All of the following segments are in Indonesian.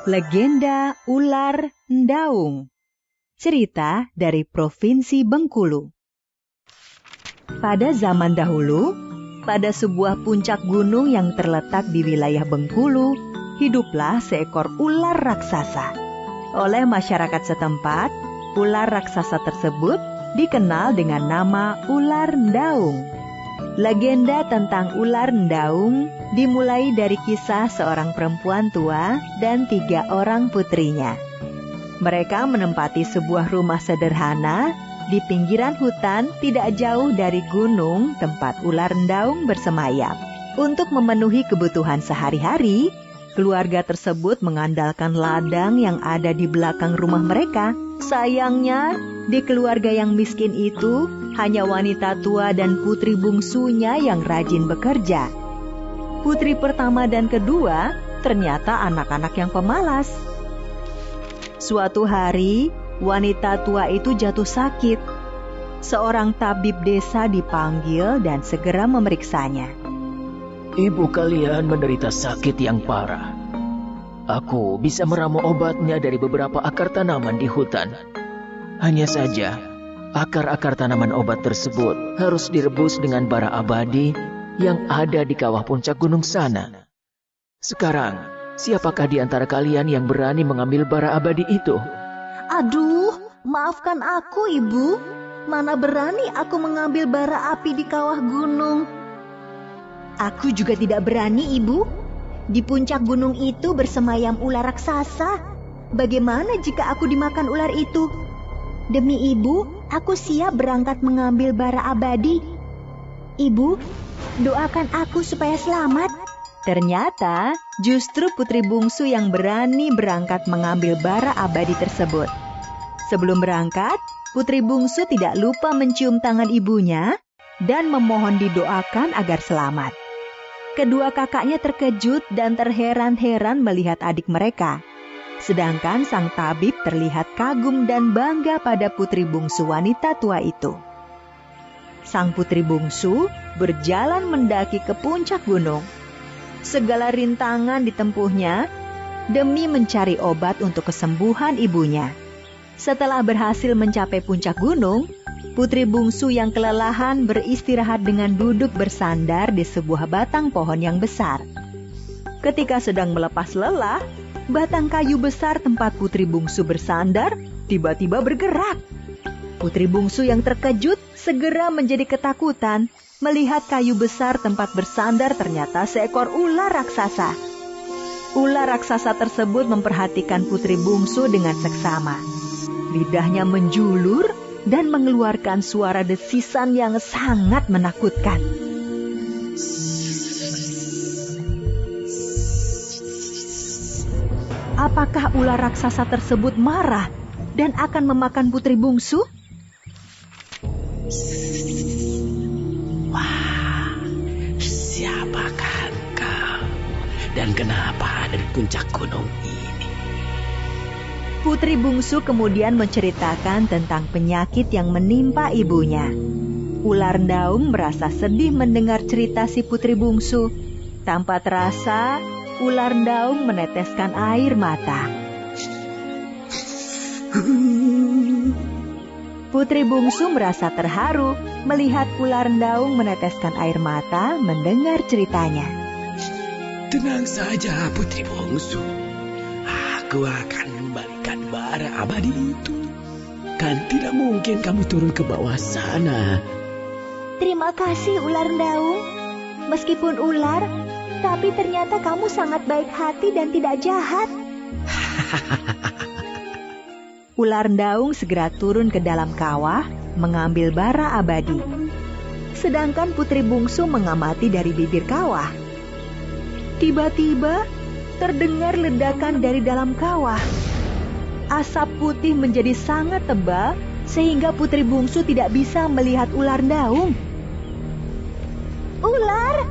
Legenda Ular Ndaung. Cerita dari Provinsi Bengkulu. Pada zaman dahulu, pada sebuah puncak gunung yang terletak di wilayah Bengkulu, hiduplah seekor ular raksasa. Oleh masyarakat setempat, ular raksasa tersebut dikenal dengan nama Ular Ndaung. Legenda tentang Ular Ndaung dimulai dari kisah seorang perempuan tua dan 3 orang putrinya. Mereka menempati sebuah rumah sederhana di pinggiran hutan tidak jauh dari gunung tempat Ular Ndaung bersemayam. Untuk memenuhi kebutuhan sehari-hari, keluarga tersebut mengandalkan ladang yang ada di belakang rumah mereka. Sayangnya, di keluarga yang miskin itu, hanya wanita tua dan putri bungsunya yang rajin bekerja. Putri pertama dan kedua ternyata anak-anak yang pemalas. Suatu hari, wanita tua itu jatuh sakit. Seorang tabib desa dipanggil dan segera memeriksanya. Ibu kalian menderita sakit yang parah. Aku bisa meramu obatnya dari beberapa akar tanaman di hutan. Hanya saja, akar-akar tanaman obat tersebut harus direbus dengan bara abadi yang ada di kawah puncak gunung sana. Sekarang, siapakah di antara kalian yang berani mengambil bara abadi itu? Aduh, maafkan aku, Ibu. Mana berani aku mengambil bara api di kawah gunung. Aku juga tidak berani, Ibu. Di puncak gunung itu bersemayam ular raksasa. Bagaimana jika aku dimakan ular itu? Demi Ibu, aku siap berangkat mengambil bara abadi. Ibu, doakan aku supaya selamat. Ternyata justru putri bungsu yang berani berangkat mengambil bara abadi tersebut. Sebelum berangkat, putri bungsu tidak lupa mencium tangan ibunya dan memohon didoakan agar selamat. Kedua kakaknya terkejut dan terheran-heran melihat adik mereka. Sedangkan sang tabib terlihat kagum dan bangga pada putri bungsu wanita tua itu. Sang putri bungsu berjalan mendaki ke puncak gunung. Segala rintangan ditempuhnya demi mencari obat untuk kesembuhan ibunya. Setelah berhasil mencapai puncak gunung, putri bungsu yang kelelahan beristirahat dengan duduk bersandar di sebuah batang pohon yang besar. Ketika sedang melepas lelah, batang kayu besar tempat putri bungsu bersandar tiba-tiba bergerak. Putri bungsu yang terkejut segera menjadi ketakutan melihat kayu besar tempat bersandar ternyata seekor ular raksasa. Ular raksasa tersebut memperhatikan putri bungsu dengan seksama. Lidahnya menjulur dan mengeluarkan suara desisan yang sangat menakutkan. Apakah ular raksasa tersebut marah dan akan memakan putri bungsu? Wah, siapakah kau? Dan kenapa ada di puncak gunung ini? Putri bungsu kemudian menceritakan tentang penyakit yang menimpa ibunya. Ular Ndaung merasa sedih mendengar cerita si putri bungsu. Tanpa terasa, Ular Ndaung meneteskan air mata. Putri bungsu merasa terharu melihat Ular Ndaung meneteskan air mata mendengar ceritanya. Tenang saja, putri bungsu. Aku akan membalikan bara abadi itu. Kan tidak mungkin kamu turun ke bawah sana. Terima kasih Ular Ndaung. Meskipun ular, tapi ternyata kamu sangat baik hati dan tidak jahat. Ular Ndaung segera turun ke dalam kawah mengambil bara abadi. Sedangkan putri bungsu mengamati dari bibir kawah. Tiba-tiba terdengar ledakan dari dalam kawah. Asap putih menjadi sangat tebal sehingga putri bungsu tidak bisa melihat Ular Ndaung. Ular,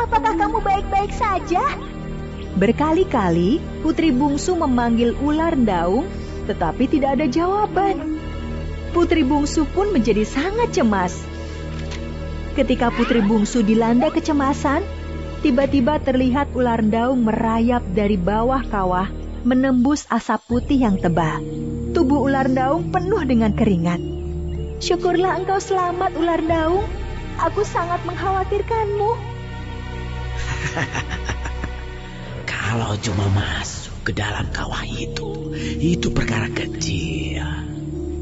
apakah kamu baik-baik saja? Berkali-kali putri bungsu memanggil Ular Ndaung, tetapi tidak ada jawaban. Putri bungsu pun menjadi sangat cemas. Ketika putri bungsu dilanda kecemasan, tiba-tiba terlihat Ular Ndaung merayap dari bawah kawah menembus asap putih yang tebal. Tubuh ular daung penuh dengan keringat. Syukurlah engkau selamat, ular daung. Aku sangat mengkhawatirkanmu. Kalau cuma masuk ke dalam kawah itu perkara kecil.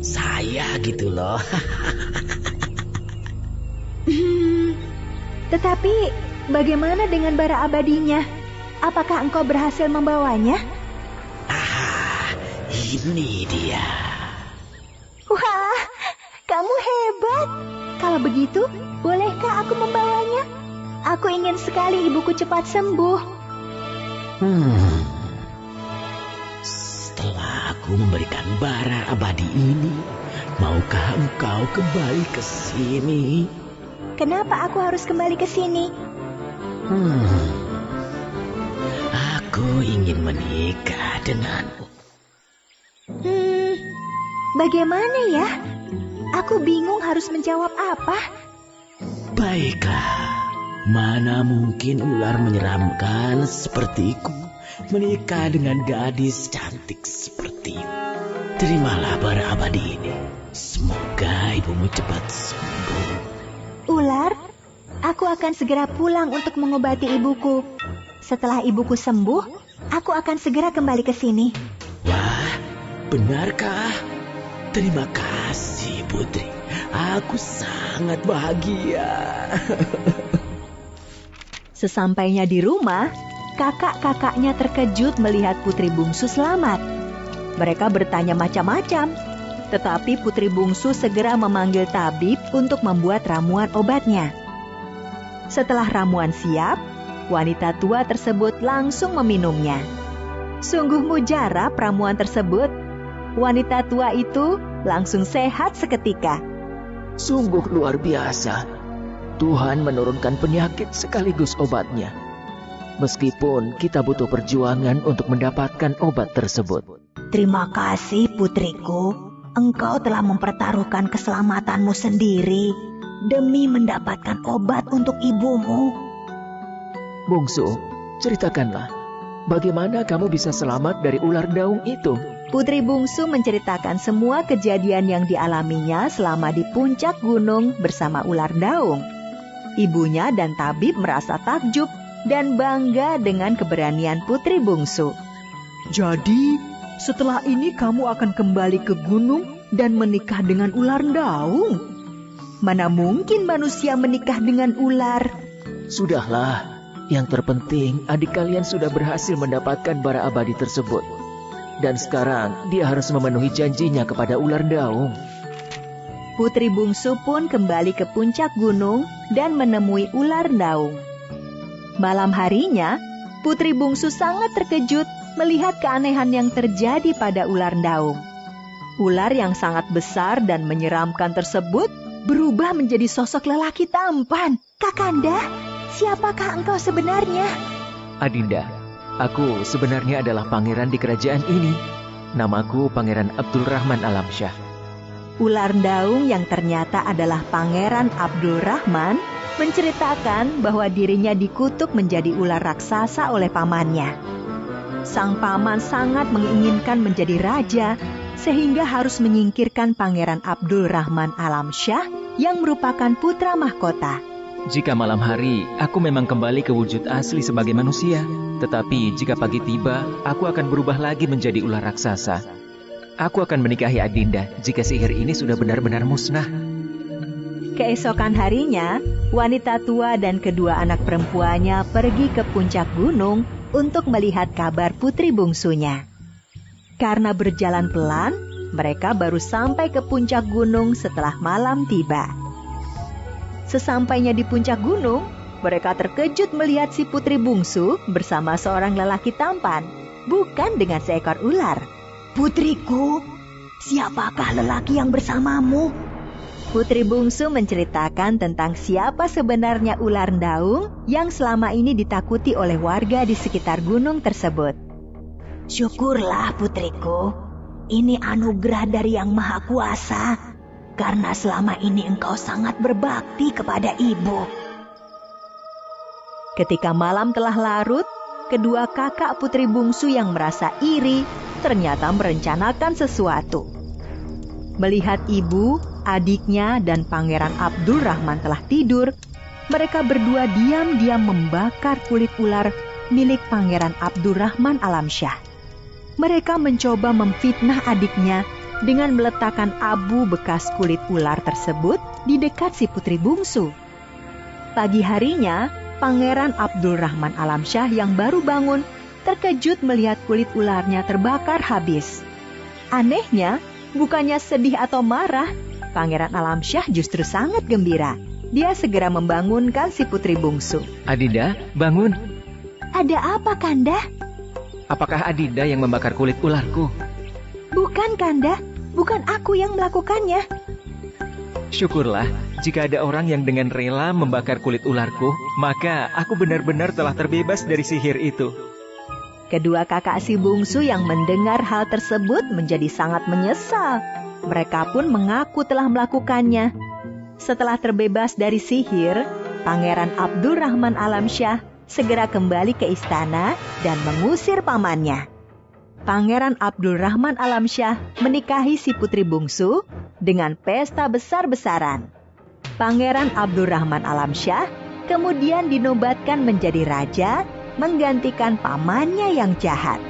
Saya gitu loh. Tetapi bagaimana dengan bara abadinya? Apakah engkau berhasil membawanya? Ini dia. Wah, kamu hebat. Kalau begitu, bolehkah aku membawanya? Aku ingin sekali ibuku cepat sembuh. Setelah aku memberikan bara abadi ini, maukah engkau kembali ke sini? Kenapa aku harus kembali ke sini? Aku ingin menikah denganmu. Bagaimana ya? Aku bingung harus menjawab apa. Baiklah, mana mungkin ular menyeramkan sepertiku menikah dengan gadis cantik sepertimu. Terimalah bara abadi ini. Semoga ibumu cepat sembuh. Ular, aku akan segera pulang untuk mengobati ibuku. Setelah ibuku sembuh, aku akan segera kembali ke sini. Wah, benarkah? Terima kasih, Putri. Aku sangat bahagia. Sesampainya di rumah, kakak-kakaknya terkejut melihat putri bungsu selamat. Mereka bertanya macam-macam, tetapi putri bungsu segera memanggil tabib untuk membuat ramuan obatnya. Setelah ramuan siap, wanita tua tersebut langsung meminumnya. Sungguh mujarab ramuan tersebut. Wanita tua itu langsung sehat seketika. Sungguh luar biasa. Tuhan menurunkan penyakit sekaligus obatnya. Meskipun kita butuh perjuangan untuk mendapatkan obat tersebut. Terima kasih, putriku. Engkau telah mempertaruhkan keselamatanmu sendiri demi mendapatkan obat untuk ibumu. Bungsu, ceritakanlah, bagaimana kamu bisa selamat dari ular daung itu? Putri bungsu menceritakan semua kejadian yang dialaminya selama di puncak gunung bersama ular daung. Ibunya dan tabib merasa takjub dan bangga dengan keberanian putri bungsu. Jadi, setelah ini kamu akan kembali ke gunung dan menikah dengan ular daung? Mana mungkin manusia menikah dengan ular? Sudahlah, yang terpenting adik kalian sudah berhasil mendapatkan bara abadi tersebut. Dan sekarang dia harus memenuhi janjinya kepada ular daung. Putri bungsu pun kembali ke puncak gunung dan menemui ular daung. Malam harinya, putri bungsu sangat terkejut melihat keanehan yang terjadi pada ular daung. Ular yang sangat besar dan menyeramkan tersebut berubah menjadi sosok lelaki tampan. Kakanda, siapakah engkau sebenarnya? Adinda, aku sebenarnya adalah pangeran di kerajaan ini. Namaku Pangeran Abdul Rahman Alamsyah. Ular daung yang ternyata adalah Pangeran Abdul Rahman menceritakan bahwa dirinya dikutuk menjadi ular raksasa oleh pamannya. Sang paman sangat menginginkan menjadi raja sehingga harus menyingkirkan Pangeran Abdul Rahman Alamsyah yang merupakan putra mahkota. Jika malam hari, aku memang kembali ke wujud asli sebagai manusia. Tetapi jika pagi tiba, aku akan berubah lagi menjadi ular raksasa. Aku akan menikahi Adinda jika sihir ini sudah benar-benar musnah. Keesokan harinya, wanita tua dan kedua anak perempuannya pergi ke puncak gunung untuk melihat kabar putri bungsunya. Karena berjalan pelan, mereka baru sampai ke puncak gunung setelah malam tiba. Sesampainya di puncak gunung, mereka terkejut melihat si putri bungsu bersama seorang lelaki tampan, bukan dengan seekor ular. Putriku, siapakah lelaki yang bersamamu? Putri bungsu menceritakan tentang siapa sebenarnya ular daung yang selama ini ditakuti oleh warga di sekitar gunung tersebut. Syukurlah putriku, ini anugerah dari Yang Maha Kuasa, karena selama ini engkau sangat berbakti kepada ibu. Ketika malam telah larut, kedua kakak putri bungsu yang merasa iri ternyata merencanakan sesuatu. Melihat ibu, adiknya, dan Pangeran Abdulrahman telah tidur, mereka berdua diam-diam membakar kulit ular milik Pangeran Abdulrahman Alamsyah. Mereka mencoba memfitnah adiknya dengan meletakkan abu bekas kulit ular tersebut di dekat si putri bungsu. Pagi harinya, Pangeran Abdulrahman Alamsyah yang baru bangun terkejut melihat kulit ularnya terbakar habis. Anehnya, bukannya sedih atau marah, Pangeran Alamsyah justru sangat gembira. Dia segera membangunkan si putri bungsu. Adinda, bangun. Ada apa, Kanda? Apakah Adinda yang membakar kulit ularku? Bukan, Kanda. Bukan aku yang melakukannya. Syukurlah, jika ada orang yang dengan rela membakar kulit ularku, maka aku benar-benar telah terbebas dari sihir itu. Kedua kakak si bungsu yang mendengar hal tersebut menjadi sangat menyesal. Mereka pun mengaku telah melakukannya. Setelah terbebas dari sihir, Pangeran Abdulrahman Alamsyah segera kembali ke istana dan mengusir pamannya. Pangeran Abdulrahman Alamsyah menikahi si putri bungsu dengan pesta besar-besaran. Pangeran Abdulrahman Alamsyah kemudian dinobatkan menjadi raja, menggantikan pamannya yang jahat.